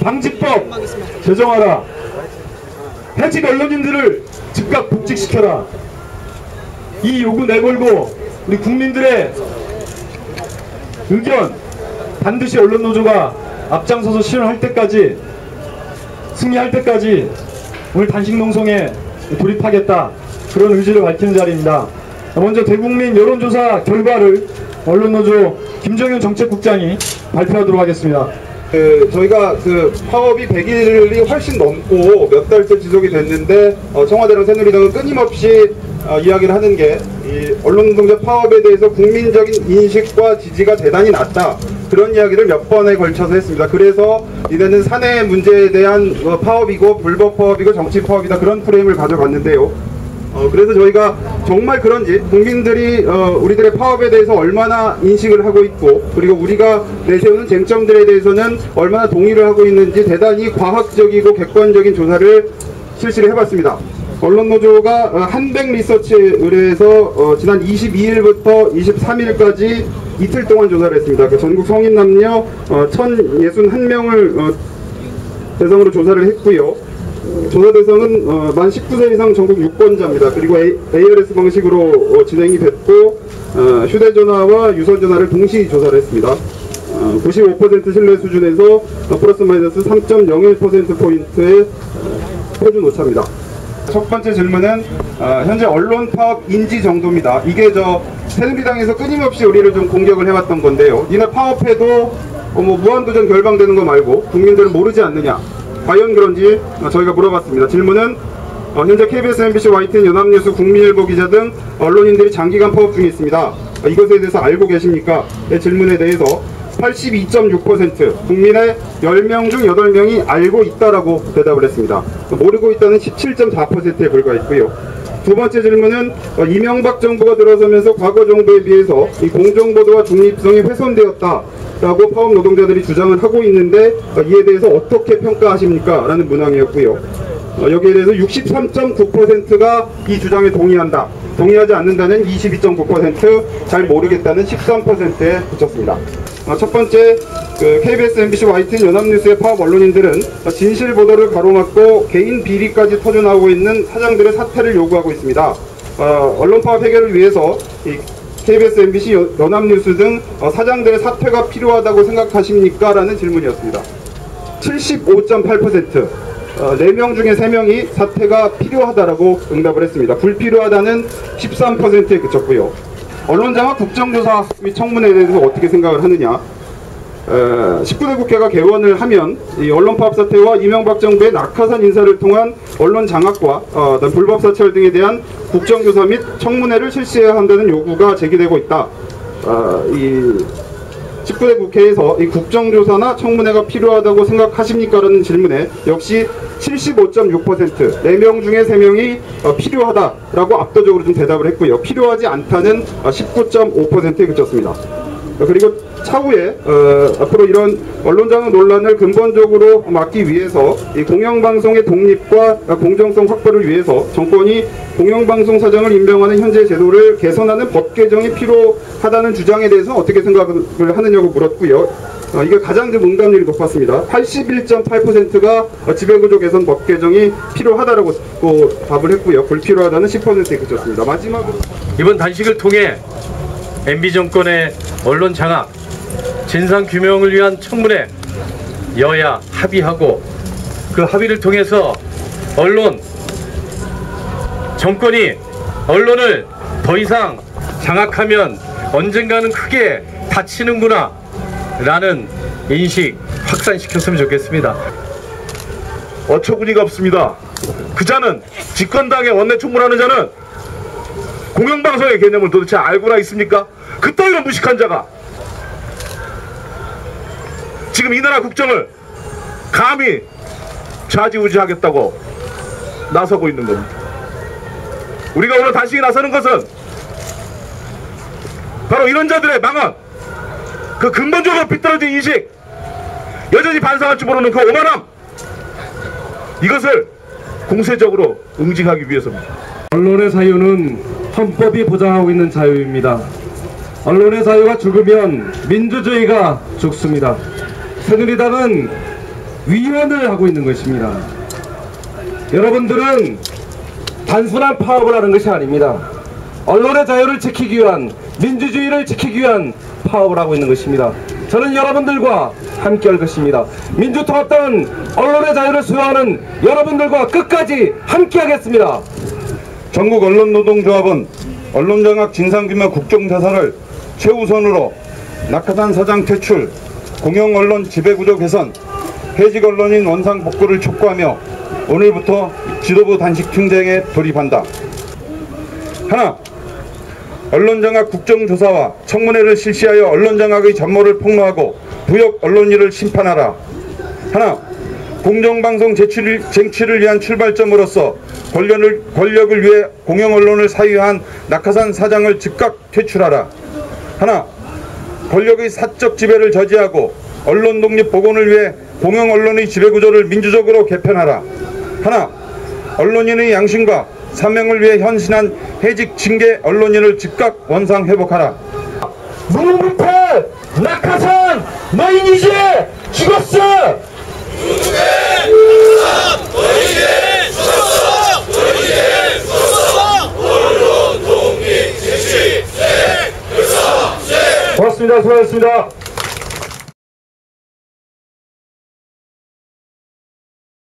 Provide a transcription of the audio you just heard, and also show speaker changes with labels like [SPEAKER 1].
[SPEAKER 1] 방지법 제정하라. 해직 언론인들을 즉각 복직시켜라. 이 요구 내걸고 우리 국민들의 의견 반드시 언론노조가 앞장서서 실현할 때까지, 승리할 때까지 오늘 단식농성에 돌입하겠다, 그런 의지를 밝히는 자리입니다. 먼저 대국민 여론조사 결과를 언론노조 김정윤 정책국장이 발표하도록 하겠습니다.
[SPEAKER 2] 저희가 파업이 100일이 훨씬 넘고 몇 달째 지속이 됐는데 청와대랑 새누리당은 끊임없이 이야기를 하는 게 이 언론노동자 파업에 대해서 국민적인 인식과 지지가 대단히 낮다, 그런 이야기를 몇 번에 걸쳐서 했습니다. 그래서 이제는 사내 문제에 대한 파업이고 불법 파업이고 정치 파업이다, 그런 프레임을 가져갔는데요. 그래서 저희가 정말 그런지 국민들이 우리들의 파업에 대해서 얼마나 인식을 하고 있고, 그리고 우리가 내세우는 쟁점들에 대해서는 얼마나 동의를 하고 있는지 대단히 과학적이고 객관적인 조사를 실시를 해봤습니다. 언론노조가 한백리서치에 의뢰해서 지난 22일부터 23일까지 이틀 동안 조사를 했습니다. 전국 성인 남녀 1061명을 대상으로 조사를 했고요. 조사 대상은 만 19세 이상 전국 유권자입니다. 그리고 ARS 방식으로 진행이 됐고, 휴대전화와 유선전화를 동시 조사를 했습니다. 95% 신뢰 수준에서 플러스 마이너스 3.01%포인트의 표준 오차입니다. 첫 번째 질문은 현재 언론 파업 인지 정도입니다. 이게 새누리당에서 끊임없이 우리를 좀 공격을 해왔던 건데요. 니네 파업해도 무한도전 결방되는 거 말고 국민들은 모르지 않느냐, 과연 그런지 저희가 물어봤습니다. 질문은 현재 KBS, MBC, YTN, 연합뉴스, 국민일보 기자 등 언론인들이 장기간 파업 중에 있습니다. 이것에 대해서 알고 계십니까? 의 질문에 대해서 82.6%, 국민의 10명 중 8명이 알고 있다라고 대답을 했습니다. 모르고 있다는 17.4%에 불과했고요. 두 번째 질문은 이명박 정부가 들어서면서 과거 정부에 비해서 이 공정보도와 중립성이 훼손되었다라고 파업 노동자들이 주장을 하고 있는데, 이에 대해서 어떻게 평가하십니까? 라는 문항이었고요. 여기에 대해서 63.9%가 이 주장에 동의한다, 동의하지 않는다는 22.9%, 잘 모르겠다는 13%에 그쳤습니다. 첫 번째, KBS, MBC, YTN, 연합뉴스의 파업 언론인들은 진실 보도를 가로막고 개인 비리까지 터져나오고 있는 사장들의 사퇴를 요구하고 있습니다. 언론 파업 해결을 위해서 KBS, MBC, 연합뉴스 등 사장들의 사퇴가 필요하다고 생각하십니까? 라는 질문이었습니다. 75.8%, 4명 중에 3명이 사퇴가 필요하다라고 응답을 했습니다. 불필요하다는 13%에 그쳤고요. 언론장악 국정조사 및 청문회에 대해서 어떻게 생각을 하느냐. 19대 국회가 개원을 하면 이 언론파업 사태와 이명박 정부의 낙하산 인사를 통한 언론 장악과 불법 사찰 등에 대한 국정조사 및 청문회를 실시해야 한다는 요구가 제기되고 있다. 이 19대 국회에서 이 국정조사나 청문회가 필요하다고 생각하십니까? 라는 질문에 역시 75.6%, 4명 중에 3명이 필요하다라고 압도적으로 좀 대답을 했고요. 필요하지 않다는 19.5%에 그쳤습니다. 그리고 차후에 앞으로 이런 언론장악 논란을 근본적으로 막기 위해서 이 공영방송의 독립과 공정성 확보를 위해서 정권이 공영방송 사장을 임명하는 현재 제도를 개선하는 법 개정이 필요하다는 주장에 대해서 어떻게 생각을 하느냐고 물었고요. 이게 가장 좀 응답률이 높았습니다. 81.8%가 지배구조 개선 법 개정이 필요하다라고 답을 했고요. 불필요하다는 10%에 그쳤습니다. 마지막으로
[SPEAKER 3] 이번 단식을 통해 MB 정권의 언론 장악, 진상규명을 위한 청문회 여야 합의하고, 그 합의를 통해서 정권이 언론을 더 이상 장악하면 언젠가는 크게 다치는구나 라는 인식 확산시켰으면 좋겠습니다.
[SPEAKER 4] 어처구니가 없습니다. 그 자는, 집권당의 원내 총무라는 자는 공영방송의 개념을 도대체 알고나 있습니까? 그따위로 무식한 자가 지금 이 나라 국정을 감히 좌지우지하겠다고 나서고 있는 겁니다. 우리가 오늘 단식에 나서는 것은 바로 이런 자들의 망언, 그 근본적으로 비뚤어진 인식, 여전히 반성할 줄 모르는 그 오만함, 이것을 공세적으로 응징하기 위해서입니다.
[SPEAKER 1] 언론의 자유는 헌법이 보장하고 있는 자유입니다. 언론의 자유가 죽으면 민주주의가 죽습니다. 새누리당은 위헌을 하고 있는 것입니다. 여러분들은 단순한 파업을 하는 것이 아닙니다. 언론의 자유를 지키기 위한, 민주주의를 지키기 위한 파업을 하고 있는 것입니다. 저는 여러분들과 함께 할 것입니다. 민주통합당은 언론의 자유를 수호하는 여러분들과 끝까지 함께 하겠습니다.
[SPEAKER 2] 전국 언론노동조합은 언론장악 진상규명 국정조사를 최우선으로 낙하산 사장 퇴출, 공영언론 지배구조 개선, 해직 언론인 원상 복구를 촉구하며 오늘부터 지도부 단식 투쟁에 돌입한다. 하나, 언론장악 국정조사와 청문회를 실시하여 언론장악의 전모를 폭로하고 부역 언론인을 심판하라. 하나, 공정방송 쟁취를 위한 출발점으로서 권력을 위해 공영언론을 사유한 낙하산 사장을 즉각 퇴출하라. 하나, 권력의 사적 지배를 저지하고 언론 독립 복원을 위해 공영언론의 지배구조를 민주적으로 개편하라. 하나, 언론인의 양심과 사명을 위해 헌신한 해직 징계 언론인을 즉각 원상 회복하라.
[SPEAKER 1] 무능부패 낙하산 너희이지 죽었어. 고맙습니다. 수고하셨습니다.